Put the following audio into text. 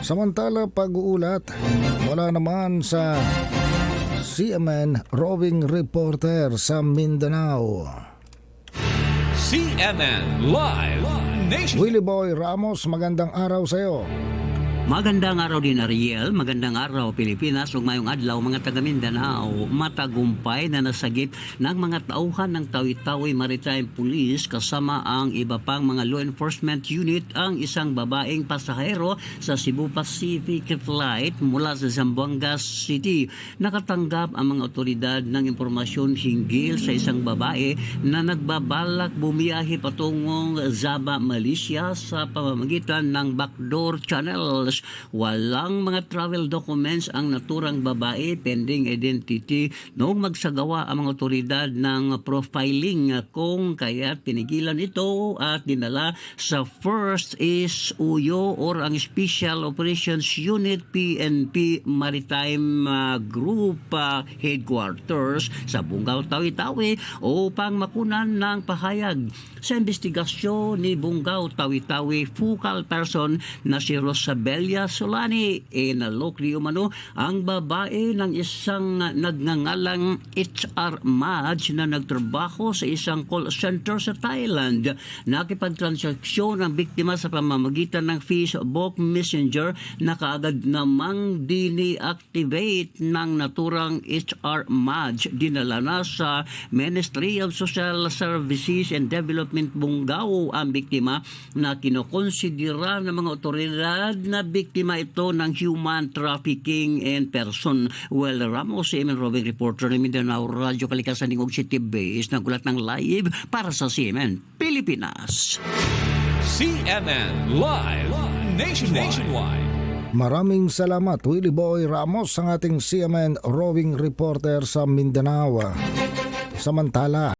Samantala pag-uulat mula naman sa CMN roving reporter sa Mindanao. CNN Live Nation. Willie Boy Ramos, magandang araw sa iyo. Magandang araw din Ariel, magandang araw Pilipinas ug mayong adlaw mga taga Mindanao. Matagumpay na nasagip ng mga tauhan ng Tawi-Tawi Maritime Police kasama ang iba pang mga law enforcement unit ang isang babaeng pasahero sa Cebu Pacific flight mula sa Zamboanga City. Nakatanggap ang mga otoridad ng impormasyon hinggil sa isang babae na nagbabalak bumiyahe patungong Zaba, Malaysia sa pamamagitan ng backdoor channels. Walang mga travel documents ang naturang babae, pending identity noong magsagawa ang mga otoridad ng profiling kung kaya tinigilan ito at dinala sa First is UYO or ang Special Operations Unit PNP Maritime Group Headquarters sa Bungaw, Tawi-Tawi upang makunan ng pahayag sa investigasyon ni Bungaw, Tawi-Tawi focal person na si Rosabel Solani. Inalok ni umano ang babae ng isang nagngangalang HR Madge na nagtrabaho sa isang call center sa Thailand. Nakipagtransaksyon ang biktima sa pamamagitan ng Facebook Messenger na kaagad namang dini-activate ng naturang HR Madge. Dinala na sa Ministry of Social Services and Development Bungaw ang biktima na kinokonsidera ng mga otoridad na biktima ito ng human trafficking and person. Well, Ramos, CMN roving reporter ng Mindanao Radio Kalikasan ng City Base, nagulat ng live para sa CMN Pilipinas. CNN Live Nationwide. Maraming salamat Willie Boy Ramos, ang ating CMN roving reporter sa Mindanao. Samantala